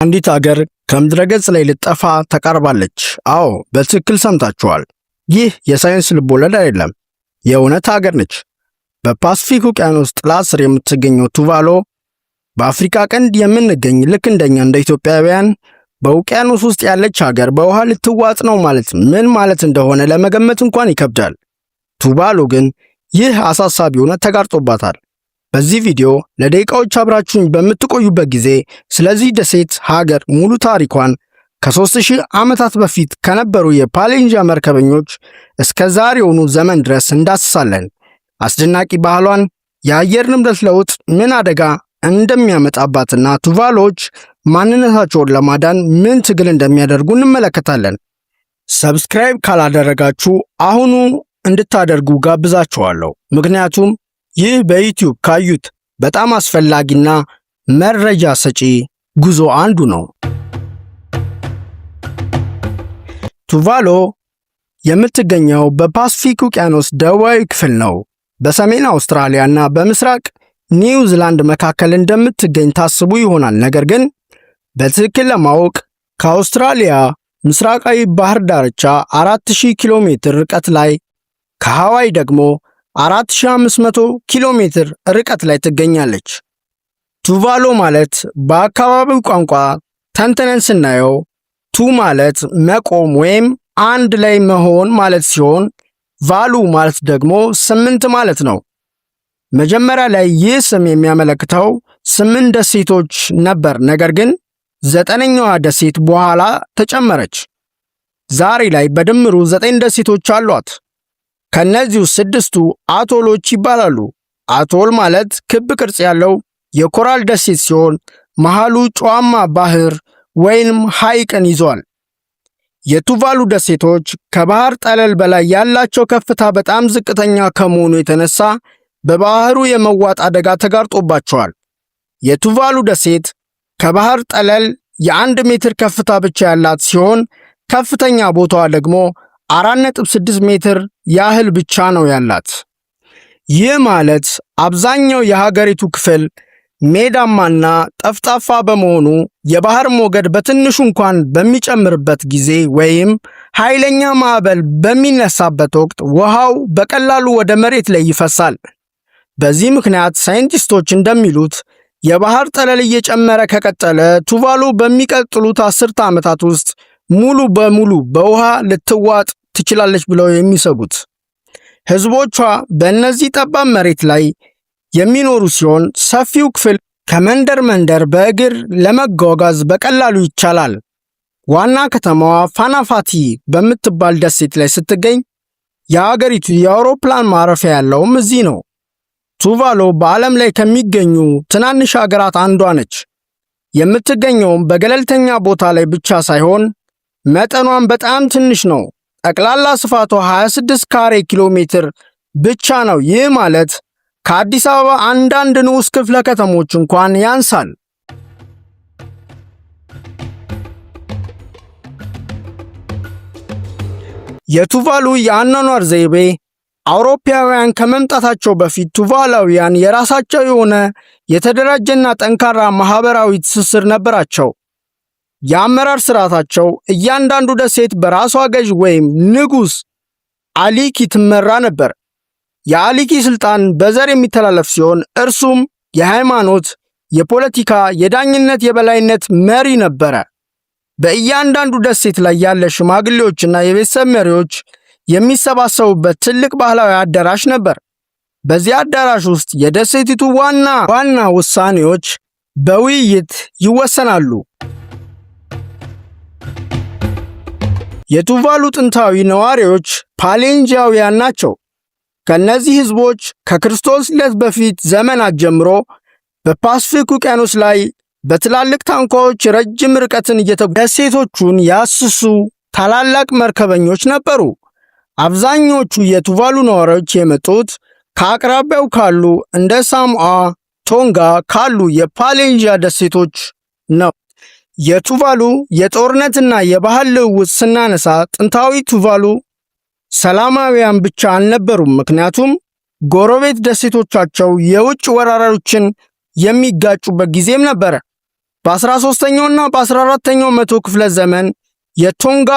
አንዲት ሀገር ከምድረገጽ ላይ ልጠፋ ተቃርባለች። አዎ በትክክል ሰምታችኋል። ይህ የሳይንስ ልቦለድ አይደለም፣ የእውነት ሀገር ነች። በፓሲፊክ ውቅያኖስ ጥላ ስር የምትገኘው ቱቫሎ በአፍሪካ ቀንድ የምንገኝ ልክ እንደኛ እንደ ኢትዮጵያውያን በውቅያኖስ ውስጥ ያለች ሀገር በውሃ ልትዋጥ ነው ማለት ምን ማለት እንደሆነ ለመገመት እንኳን ይከብዳል። ቱቫሎ ግን ይህ አሳሳቢ እውነት ተጋርጦባታል። በዚህ ቪዲዮ ለደቂቃዎች አብራችሁኝ በምትቆዩበት ጊዜ ስለዚህ ደሴት ሀገር ሙሉ ታሪኳን ከ3000 ዓመታት በፊት ከነበሩ የፖሊኔዥያ መርከበኞች እስከ ዛሬውኑ ዘመን ድረስ እንዳስሳለን። አስደናቂ ባህሏን፣ የአየር ንብረት ለውጥ ምን አደጋ እንደሚያመጣባትና ቱቫሎች ማንነታቸውን ለማዳን ምን ትግል እንደሚያደርጉ እንመለከታለን። ሰብስክራይብ ካላደረጋችሁ አሁኑ እንድታደርጉ ጋብዛችኋለሁ። ምክንያቱም ይህ በዩቲዩብ ካዩት በጣም አስፈላጊና መረጃ ሰጪ ጉዞ አንዱ ነው። ቱቫሎ የምትገኘው በፓሲፊክ ውቅያኖስ ደቡባዊ ክፍል ነው። በሰሜን አውስትራሊያና በምስራቅ ኒውዚላንድ መካከል እንደምትገኝ ታስቡ ይሆናል። ነገር ግን በትክክል ለማወቅ ከአውስትራሊያ ምስራቃዊ ባህር ዳርቻ 4000 ኪሎ ሜትር ርቀት ላይ፣ ከሃዋይ ደግሞ 4500 ኪሎ ሜትር ርቀት ላይ ትገኛለች። ቱቫሎ ማለት በአካባቢው ቋንቋ ተንተነን ስናየው ቱ ማለት መቆም ወይም አንድ ላይ መሆን ማለት ሲሆን ቫሉ ማለት ደግሞ 8 ማለት ነው። መጀመሪያ ላይ ይህ ስም የሚያመለክተው 8 ደሴቶች ነበር። ነገር ግን 9ኛዋ ደሴት በኋላ ተጨመረች። ዛሬ ላይ በድምሩ 9 ደሴቶች አሏት። ከነዚሁ 6ቱ አቶሎች ይባላሉ። አቶል ማለት ክብ ቅርጽ ያለው የኮራል ደሴት ሲሆን መሃሉ ጨዋማ ባህር ወይም ሐይቅን ይዟል። የቱቫሉ ደሴቶች ከባህር ጠለል በላይ ያላቸው ከፍታ በጣም ዝቅተኛ ከመሆኑ የተነሳ በባህሩ የመዋጥ አደጋ ተጋርጦባቸዋል። የቱቫሉ ደሴት ከባህር ጠለል የ1 ሜትር ከፍታ ብቻ ያላት ሲሆን ከፍተኛ ቦታዋ ደግሞ 4.6 ሜትር ያህል ብቻ ነው ያላት። ይህ ማለት አብዛኛው የሀገሪቱ ክፍል ሜዳማና ጠፍጣፋ በመሆኑ የባህር ሞገድ በትንሹ እንኳን በሚጨምርበት ጊዜ ወይም ኃይለኛ ማዕበል በሚነሳበት ወቅት ውሃው በቀላሉ ወደ መሬት ላይ ይፈሳል። በዚህ ምክንያት ሳይንቲስቶች እንደሚሉት የባህር ጠለል እየጨመረ ከቀጠለ ቱቫሎ በሚቀጥሉት 10 ዓመታት ውስጥ ሙሉ በሙሉ በውሃ ልትዋጥ ትችላለች ብለው የሚሰጉት። ህዝቦቿ በእነዚህ ጠባብ መሬት ላይ የሚኖሩ ሲሆን ሰፊው ክፍል ከመንደር መንደር በእግር ለመጓጓዝ በቀላሉ ይቻላል። ዋና ከተማዋ ፋናፋቲ በምትባል ደሴት ላይ ስትገኝ የሀገሪቱ የአውሮፕላን ማረፊያ ያለውም እዚህ ነው። ቱቫሎ በዓለም ላይ ከሚገኙ ትናንሽ ሀገራት አንዷ ነች። የምትገኘውም በገለልተኛ ቦታ ላይ ብቻ ሳይሆን መጠኗም በጣም ትንሽ ነው። ጠቅላላ ስፋቷ 26 ካሬ ኪሎ ሜትር ብቻ ነው። ይህ ማለት ከአዲስ አበባ አንዳንድ ንዑስ ክፍለ ከተሞች እንኳን ያንሳል። የቱቫሉ የአኗኗር ዘይቤ አውሮፓውያን ከመምጣታቸው በፊት ቱቫላውያን የራሳቸው የሆነ የተደራጀና ጠንካራ ማህበራዊ ትስስር ነበራቸው። የአመራር ስርዓታቸው እያንዳንዱ ደሴት በራሷ ገዥ ወይም ንጉስ አሊኪ ትመራ ነበር። የአሊኪ ስልጣን በዘር የሚተላለፍ ሲሆን እርሱም የሃይማኖት፣ የፖለቲካ፣ የዳኝነት የበላይነት መሪ ነበረ። በእያንዳንዱ ደሴት ላይ ያለ ሽማግሌዎችና የቤተሰብ መሪዎች የሚሰባሰቡበት ትልቅ ባህላዊ አዳራሽ ነበር። በዚህ አዳራሽ ውስጥ የደሴቲቱ ዋና ውሳኔዎች በውይይት ይወሰናሉ። የቱቫሉ ጥንታዊ ነዋሪዎች ፖሊኔዥያውያን ናቸው። ከነዚህ ህዝቦች ከክርስቶስ ልደት በፊት ዘመናት ጀምሮ በፓሲፊክ ውቅያኖስ ላይ በትላልቅ ታንኳዎች ረጅም ርቀትን ደሴቶቹን ያስሱ ታላላቅ መርከበኞች ነበሩ። አብዛኞቹ የቱቫሉ ነዋሪዎች የመጡት ከአቅራቢያው ካሉ እንደ ሳሞአ፣ ቶንጋ ካሉ የፖሊኔዥያ ደሴቶች ነው። የቱቫሉ የጦርነትና የባህል ልውውጥ ስናነሳ ጥንታዊ ቱቫሉ ሰላማዊያን ብቻ አልነበሩም። ምክንያቱም ጎረቤት ደሴቶቻቸው የውጭ ወራሪዎችን የሚጋጩበት ጊዜም ነበረ። በ13ኛውና በ14ኛው መቶ ክፍለ ዘመን የቶንጋ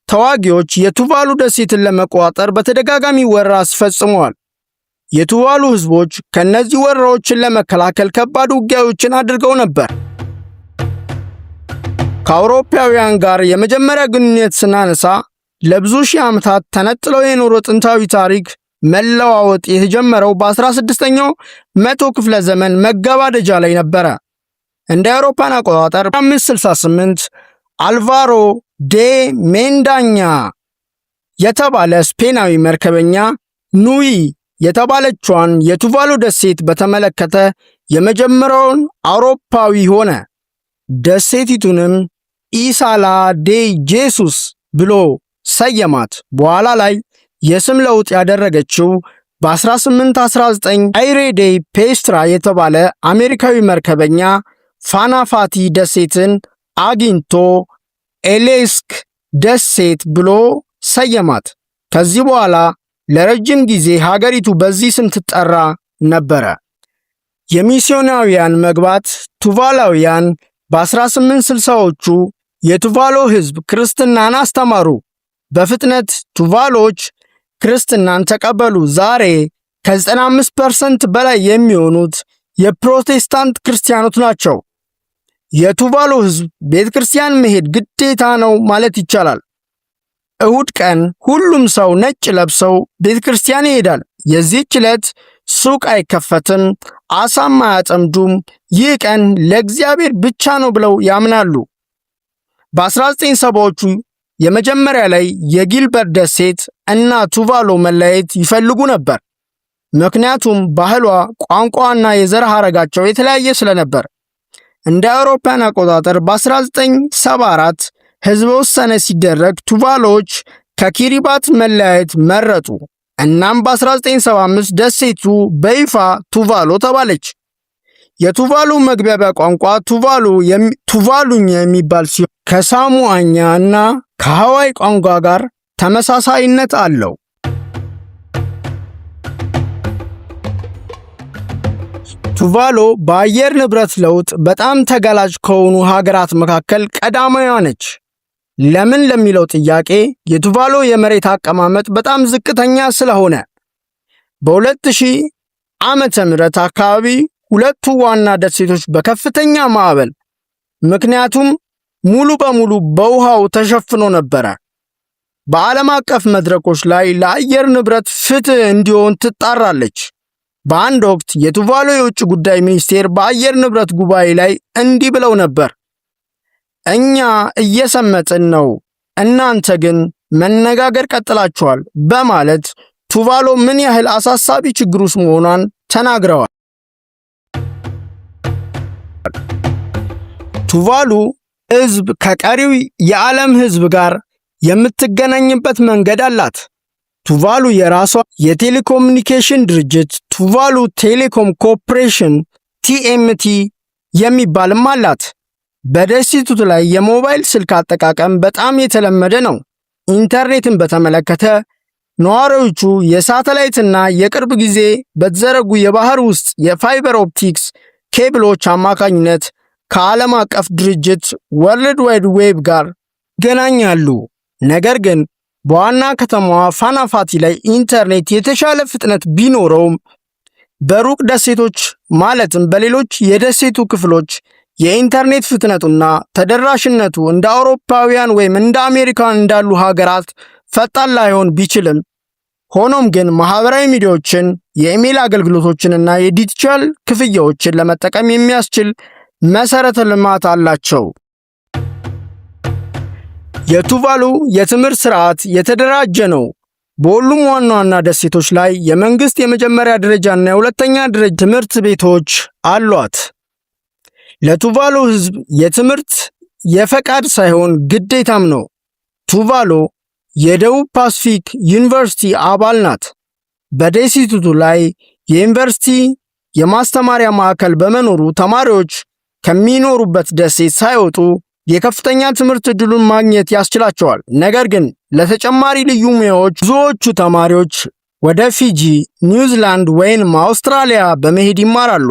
ተዋጊዎች የቱቫሉ ደሴትን ለመቆጣጠር በተደጋጋሚ ወረራ አስፈጽመዋል። የቱቫሉ ህዝቦች ከነዚህ ወረራዎችን ለመከላከል ከባድ ውጊያዎችን አድርገው ነበር። ከአውሮፓውያን ጋር የመጀመሪያ ግንኙነት ስናነሳ ለብዙ ሺህ ዓመታት ተነጥለው የኖረ ጥንታዊ ታሪክ መለዋወጥ የተጀመረው በ16ኛው መቶ ክፍለ ዘመን መገባደጃ ላይ ነበረ። እንደ አውሮፓን አቆጣጠር 568 አልቫሮ ዴ ሜንዳኛ የተባለ ስፔናዊ መርከበኛ ኑይ የተባለችዋን የቱቫሉ ደሴት በተመለከተ የመጀመሪያውን አውሮፓዊ ሆነ። ደሴቲቱንም ኢሳላ ዴ ጄሱስ ብሎ ሰየማት። በኋላ ላይ የስም ለውጥ ያደረገችው በ1819 አይሬ ዴ ፔስትራ የተባለ አሜሪካዊ መርከበኛ ፋናፋቲ ደሴትን አግኝቶ ኤሌስክ ደሴት ብሎ ሰየማት። ከዚህ በኋላ ለረጅም ጊዜ ሀገሪቱ በዚህ ስም ትጠራ ነበረ። የሚስዮናውያን መግባት ቱቫላውያን በ1860ዎቹ የቱቫሎ ህዝብ ክርስትናን አስተማሩ። በፍጥነት ቱቫሎች ክርስትናን ተቀበሉ። ዛሬ ከ95% በላይ የሚሆኑት የፕሮቴስታንት ክርስቲያኖች ናቸው። የቱቫሎ ህዝብ ቤተክርስቲያን መሄድ ግዴታ ነው ማለት ይቻላል። እሁድ ቀን ሁሉም ሰው ነጭ ለብሰው ቤተክርስቲያን ይሄዳል። የዚህች ዕለት ሱቅ አይከፈትም፣ አሳም አያጠምዱም። ይህ ቀን ለእግዚአብሔር ብቻ ነው ብለው ያምናሉ። በ1970ዎቹ የመጀመሪያ ላይ የጊልበርት ደሴት እና ቱቫሎ መለያየት ይፈልጉ ነበር። ምክንያቱም ባህሏ፣ ቋንቋና የዘር ሐረጋቸው የተለያየ ስለነበር። እንደ አውሮፓውያን አቆጣጠር በ1974 ህዝበ ውሳኔ ሲደረግ ቱቫሎች ከኪሪባት መለያየት መረጡ። እናም በ1975 ደሴቱ በይፋ ቱቫሎ ተባለች። የቱቫሉ መግባቢያ ቋንቋ ቱቫሉኛ የሚባል ሲሆን ከሳሙአኛ እና ከሃዋይ ቋንቋ ጋር ተመሳሳይነት አለው። ቱቫሎ በአየር ንብረት ለውጥ በጣም ተጋላጭ ከሆኑ ሀገራት መካከል ቀዳማዋ ነች። ለምን ለሚለው ጥያቄ የቱቫሎ የመሬት አቀማመጥ በጣም ዝቅተኛ ስለሆነ በ2000 ዓመተ ምህረት አካባቢ ሁለቱ ዋና ደሴቶች በከፍተኛ ማዕበል ምክንያቱም ሙሉ በሙሉ በውሃው ተሸፍኖ ነበረ። በዓለም አቀፍ መድረኮች ላይ ለአየር ንብረት ፍትህ እንዲሆን ትጣራለች። በአንድ ወቅት የቱቫሎ የውጭ ጉዳይ ሚኒስቴር በአየር ንብረት ጉባኤ ላይ እንዲህ ብለው ነበር፣ እኛ እየሰመጥን ነው፣ እናንተ ግን መነጋገር ቀጥላችኋል በማለት ቱቫሎ ምን ያህል አሳሳቢ ችግር ውስጥ መሆኗን ተናግረዋል። ቱቫሉ ህዝብ ከቀሪው የዓለም ህዝብ ጋር የምትገናኝበት መንገድ አላት። ቱቫሉ የራሷ የቴሌኮሙኒኬሽን ድርጅት ቱቫሉ ቴሌኮም ኮርፖሬሽን ቲኤምቲ የሚባልም አላት። በደሴቱ ላይ የሞባይል ስልክ አጠቃቀም በጣም የተለመደ ነው። ኢንተርኔትን በተመለከተ ነዋሪዎቹ የሳተላይትና የቅርብ ጊዜ በተዘረጉ የባህር ውስጥ የፋይበር ኦፕቲክስ ኬብሎች አማካኝነት ከዓለም አቀፍ ድርጅት ወርልድ ዋይድ ዌብ ጋር ይገናኛሉ። ነገር ግን በዋና ከተማዋ ፋናፋቲ ላይ ኢንተርኔት የተሻለ ፍጥነት ቢኖረውም በሩቅ ደሴቶች ማለትም በሌሎች የደሴቱ ክፍሎች የኢንተርኔት ፍጥነቱና ተደራሽነቱ እንደ አውሮፓውያን ወይም እንደ አሜሪካን እንዳሉ ሀገራት ፈጣን ላይሆን ቢችልም፣ ሆኖም ግን ማህበራዊ ሚዲያዎችን፣ የኢሜል አገልግሎቶችንና የዲጂታል ክፍያዎችን ለመጠቀም የሚያስችል መሰረተ ልማት አላቸው። የቱቫሉ የትምህርት ስርዓት የተደራጀ ነው። በሁሉም ዋና ዋና ደሴቶች ላይ የመንግስት የመጀመሪያ ደረጃና የሁለተኛ ደረጃ ትምህርት ቤቶች አሏት። ለቱቫሉ ህዝብ የትምህርት የፈቃድ ሳይሆን ግዴታም ነው። ቱቫሉ የደቡብ ፓሲፊክ ዩኒቨርሲቲ አባል ናት። በደሴቲቱ ላይ የዩኒቨርሲቲ የማስተማሪያ ማዕከል በመኖሩ ተማሪዎች ከሚኖሩበት ደሴት ሳይወጡ የከፍተኛ ትምህርት ዕድሉን ማግኘት ያስችላቸዋል። ነገር ግን ለተጨማሪ ልዩ ሙያዎች ብዙዎቹ ተማሪዎች ወደ ፊጂ፣ ኒውዚላንድ ወይም አውስትራሊያ በመሄድ ይማራሉ።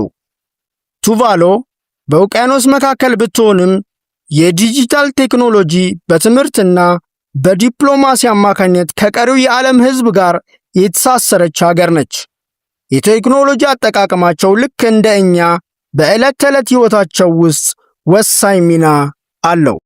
ቱቫሉ በውቅያኖስ መካከል ብትሆንም የዲጂታል ቴክኖሎጂ በትምህርትና በዲፕሎማሲ አማካኝነት ከቀሪው የዓለም ሕዝብ ጋር የተሳሰረች ሀገር ነች። የቴክኖሎጂ አጠቃቀማቸው ልክ እንደ እኛ በዕለት ተዕለት ሕይወታቸው ውስጥ ወሳኝ ሚና አለው።